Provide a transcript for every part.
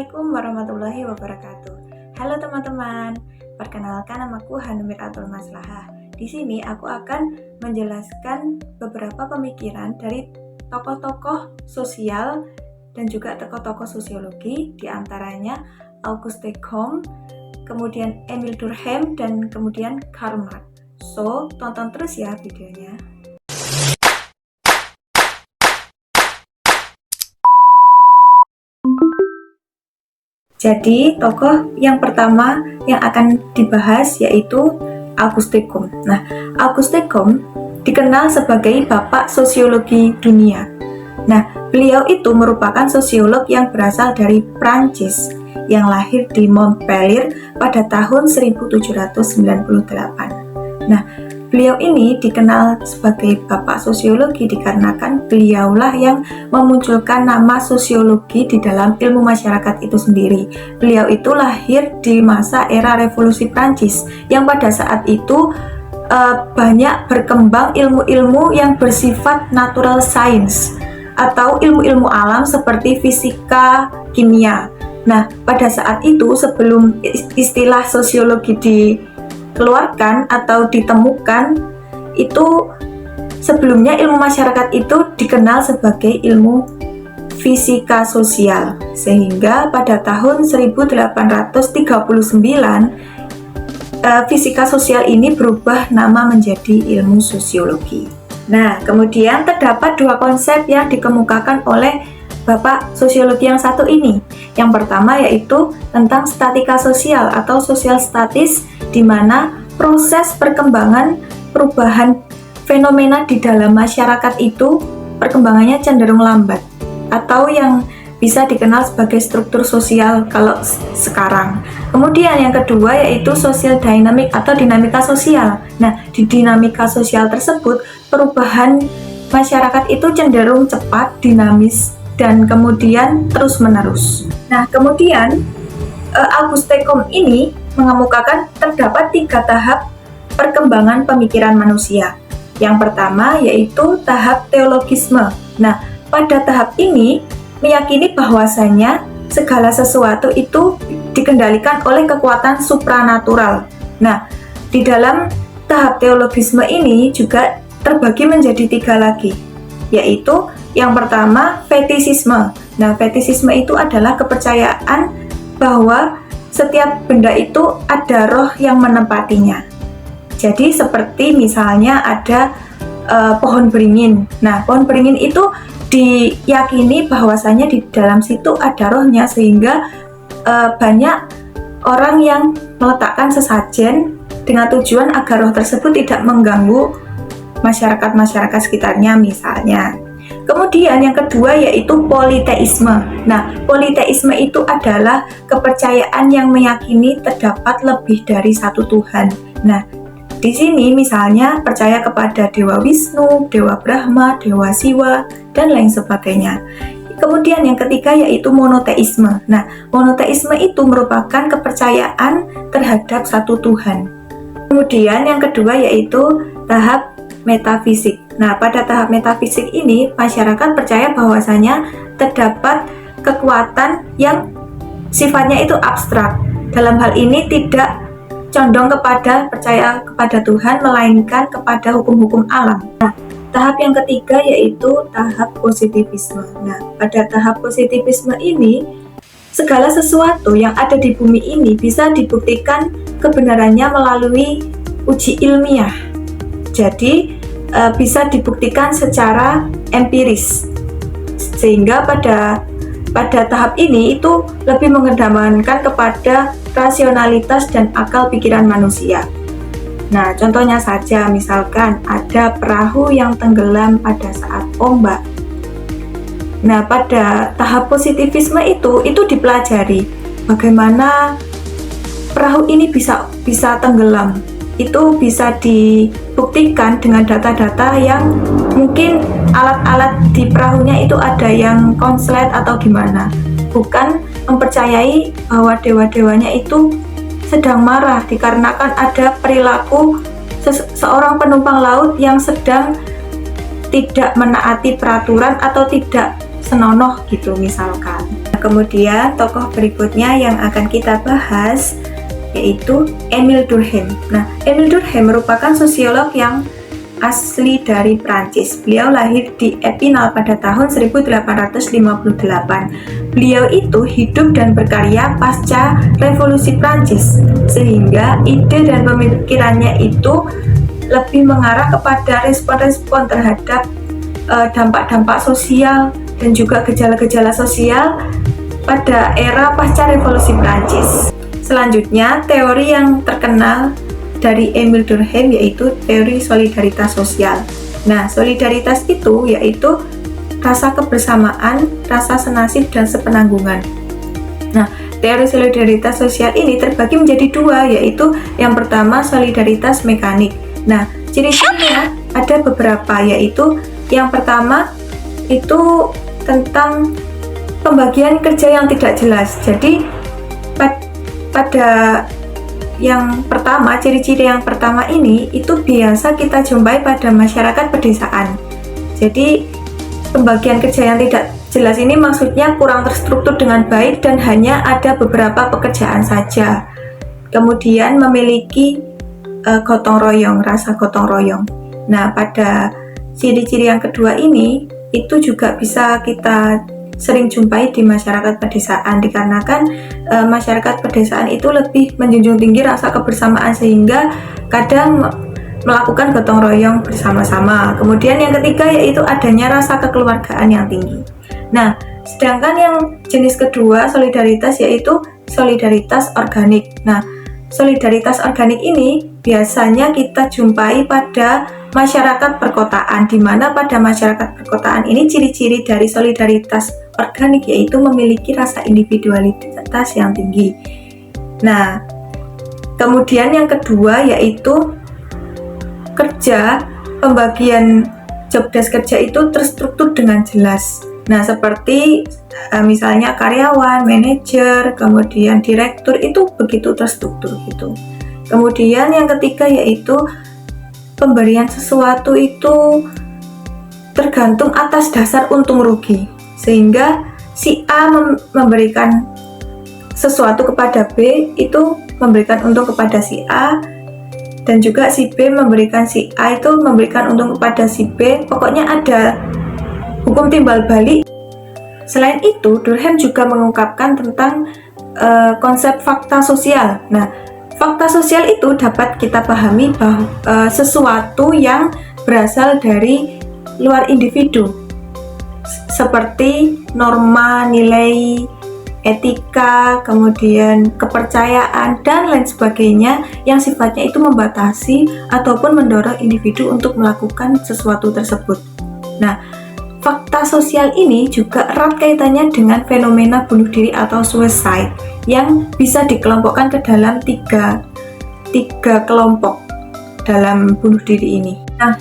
Assalamualaikum warahmatullahi wabarakatuh. Halo teman-teman, perkenalkan namaku Hanumir Atul Maslahah. Di sini aku akan menjelaskan beberapa pemikiran dari tokoh-tokoh sosial dan juga tokoh-tokoh sosiologi, diantaranya Auguste Comte, kemudian Emile Durkheim, dan kemudian Karl Marx. So, tonton terus ya videonya. Jadi, tokoh yang pertama yang akan dibahas yaitu Auguste Comte. Nah, Auguste Comte dikenal sebagai bapak sosiologi dunia. Nah, beliau itu merupakan sosiolog yang berasal dari Prancis yang lahir di Montpellier pada tahun 1798. Nah, beliau ini dikenal sebagai bapak sosiologi dikarenakan beliaulah yang memunculkan nama sosiologi di dalam ilmu masyarakat itu sendiri. Beliau itu lahir di masa era revolusi Prancis yang pada saat itu banyak berkembang ilmu-ilmu yang bersifat natural science atau ilmu-ilmu alam seperti fisika, kimia. Nah, pada saat itu sebelum istilah sosiologi dikeluarkan atau ditemukan, itu sebelumnya ilmu masyarakat itu dikenal sebagai ilmu fisika sosial, sehingga pada tahun 1839 fisika sosial ini berubah nama menjadi ilmu sosiologi. Nah, kemudian terdapat dua konsep yang dikemukakan oleh bapak sosiologi yang satu ini. Yang pertama yaitu tentang statika sosial atau sosial statis, di mana proses perkembangan perubahan fenomena di dalam masyarakat itu perkembangannya cenderung lambat, atau yang bisa dikenal sebagai struktur sosial kalau sekarang. Kemudian yang kedua yaitu social dynamic atau dinamika sosial. Nah, di dinamika sosial tersebut perubahan masyarakat itu cenderung cepat, dinamis, dan kemudian terus-menerus. Nah, kemudian Auguste Comte ini mengemukakan terdapat 3 tahap perkembangan pemikiran manusia. Yang pertama yaitu tahap teologisme. Nah, pada tahap ini meyakini bahwasanya segala sesuatu itu dikendalikan oleh kekuatan supranatural. Nah, di dalam tahap teologisme ini juga terbagi menjadi 3 lagi, yaitu yang pertama fetisisme. Nah, fetisisme itu adalah kepercayaan bahwa setiap benda itu ada roh yang menempatinya. Jadi seperti misalnya ada pohon beringin. Nah, pohon beringin itu diyakini bahwasanya di dalam situ ada rohnya, sehingga banyak orang yang meletakkan sesajen dengan tujuan agar roh tersebut tidak mengganggu masyarakat sekitarnya misalnya. Kemudian yang kedua yaitu politeisme. Nah, politeisme itu adalah kepercayaan yang meyakini terdapat lebih dari satu Tuhan. Nah, di sini misalnya percaya kepada Dewa Wisnu, Dewa Brahma, Dewa Siwa, dan lain sebagainya. Kemudian yang ketiga yaitu monoteisme. Nah, monoteisme itu merupakan kepercayaan terhadap satu Tuhan. Kemudian yang kedua yaitu tahap metafisik. Nah, pada tahap metafisik ini masyarakat percaya bahwasanya terdapat kekuatan yang sifatnya itu abstrak. Dalam hal ini tidak condong kepada percaya kepada Tuhan, melainkan kepada hukum-hukum alam. Nah, tahap yang ketiga yaitu tahap positivisme. Nah, pada tahap positivisme ini segala sesuatu yang ada di bumi ini bisa dibuktikan kebenarannya melalui uji ilmiah. Jadi bisa dibuktikan secara empiris, sehingga pada tahap ini itu lebih mengedepankan kepada rasionalitas dan akal pikiran manusia. Nah, contohnya saja misalkan ada perahu yang tenggelam pada saat ombak. Nah, pada tahap positivisme itu dipelajari bagaimana perahu ini bisa tenggelam. Itu bisa dibuktikan dengan data-data yang mungkin alat-alat di perahunya itu ada yang konslet atau gimana. Bukan mempercayai bahwa dewa-dewanya itu sedang marah dikarenakan ada perilaku seorang penumpang laut yang sedang tidak menaati peraturan atau tidak senonoh gitu misalkan. kemudian tokoh berikutnya yang akan kita bahas yaitu Émile Durkheim. Nah, Émile Durkheim merupakan sosiolog yang asli dari Prancis. Beliau lahir di Epinal pada tahun 1858. Beliau itu hidup dan berkarya pasca Revolusi Prancis, sehingga ide dan pemikirannya itu lebih mengarah kepada respon-respon terhadap dampak-dampak sosial dan juga gejala-gejala sosial pada era pasca Revolusi Prancis. Selanjutnya, teori yang terkenal dari Émile Durkheim yaitu teori solidaritas sosial. Nah, solidaritas itu yaitu rasa kebersamaan, rasa senasib, dan sepenanggungan. Nah, teori solidaritas sosial ini terbagi menjadi dua, yaitu yang pertama solidaritas mekanik. Nah, ciri-cirinya ada beberapa, yaitu yang pertama itu tentang pembagian kerja yang tidak jelas. Jadi pada yang pertama, ciri-ciri yang pertama ini itu biasa kita jumpai pada masyarakat pedesaan. Jadi pembagian kerja yang tidak jelas ini maksudnya kurang terstruktur dengan baik dan hanya ada beberapa pekerjaan saja. Kemudian memiliki gotong royong, rasa gotong royong. Nah, pada ciri-ciri yang kedua ini itu juga bisa kita sering jumpai di masyarakat pedesaan, dikarenakan masyarakat pedesaan itu lebih menjunjung tinggi rasa kebersamaan sehingga kadang melakukan gotong royong bersama-sama. Kemudian yang ketiga yaitu adanya rasa kekeluargaan yang tinggi. Nah, sedangkan yang jenis kedua solidaritas yaitu solidaritas organik. Nah, solidaritas organik ini biasanya kita jumpai pada masyarakat perkotaan, di mana pada masyarakat perkotaan ini ciri-ciri dari solidaritas organik yaitu memiliki rasa individualitas yang tinggi. Nah, kemudian yang kedua yaitu kerja, pembagian job desk kerja itu terstruktur dengan jelas. Nah, seperti misalnya karyawan, manajer, kemudian direktur itu begitu terstruktur gitu. Kemudian yang ketiga yaitu pemberian sesuatu itu tergantung atas dasar untung rugi, sehingga si A memberikan sesuatu kepada B itu memberikan untung kepada si A, dan juga si B memberikan si A itu memberikan untung kepada si B. Pokoknya ada hukum timbal balik. Selain itu, Durkheim juga mengungkapkan tentang konsep fakta sosial. Nah, fakta sosial itu dapat kita pahami bahwa sesuatu yang berasal dari luar individu, seperti norma, nilai, etika, kemudian kepercayaan, dan lain sebagainya yang sifatnya itu membatasi ataupun mendorong individu untuk melakukan sesuatu tersebut. Nah, fakta sosial ini juga erat kaitannya dengan fenomena bunuh diri atau suicide yang bisa dikelompokkan ke dalam tiga kelompok dalam bunuh diri ini. Nah,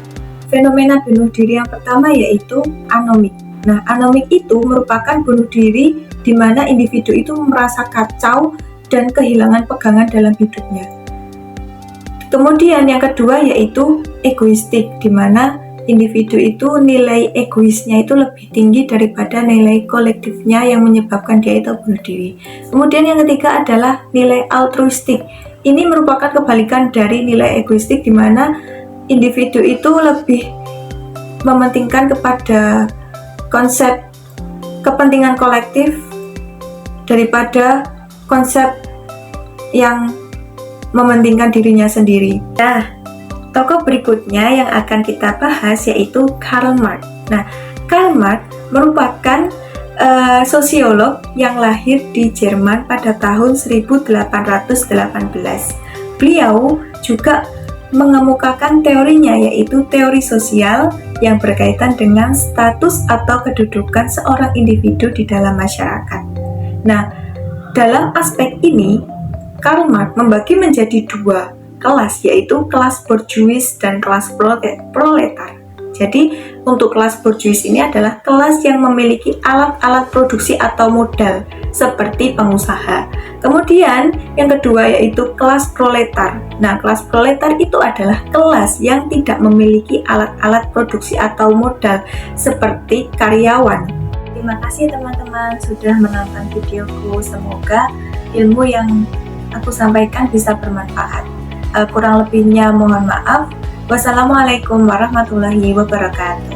fenomena bunuh diri yang pertama yaitu anomik. Nah, anomik itu merupakan bunuh diri di mana individu itu merasa kacau dan kehilangan pegangan dalam hidupnya. Kemudian yang kedua yaitu egoistik, di mana individu itu nilai egoisnya itu lebih tinggi daripada nilai kolektifnya yang menyebabkan dia itu bunuh diri. Kemudian yang ketiga adalah nilai altruistik. Ini merupakan kebalikan dari nilai egoistik, di mana individu itu lebih mementingkan kepada konsep kepentingan kolektif daripada konsep yang mementingkan dirinya sendiri. Nah, tokoh berikutnya yang akan kita bahas yaitu Karl Marx. Nah, Karl Marx merupakan sosiolog yang lahir di Jerman pada tahun 1818. Beliau juga mengemukakan teorinya yaitu teori sosial yang berkaitan dengan status atau kedudukan seorang individu di dalam masyarakat. Nah, dalam aspek ini, Karl Marx membagi menjadi dua kelas, yaitu kelas borjuis dan kelas proletar. Jadi, untuk kelas borjuis ini adalah kelas yang memiliki alat-alat produksi atau modal, seperti pengusaha. Kemudian, yang kedua yaitu kelas proletar. Nah, kelas proletar itu adalah kelas yang tidak memiliki alat-alat produksi atau modal, seperti karyawan. Terima kasih teman-teman sudah menonton videoku. Semoga ilmu yang aku sampaikan bisa bermanfaat. Kurang lebihnya mohon maaf. Wassalamualaikum warahmatullahi wabarakatuh.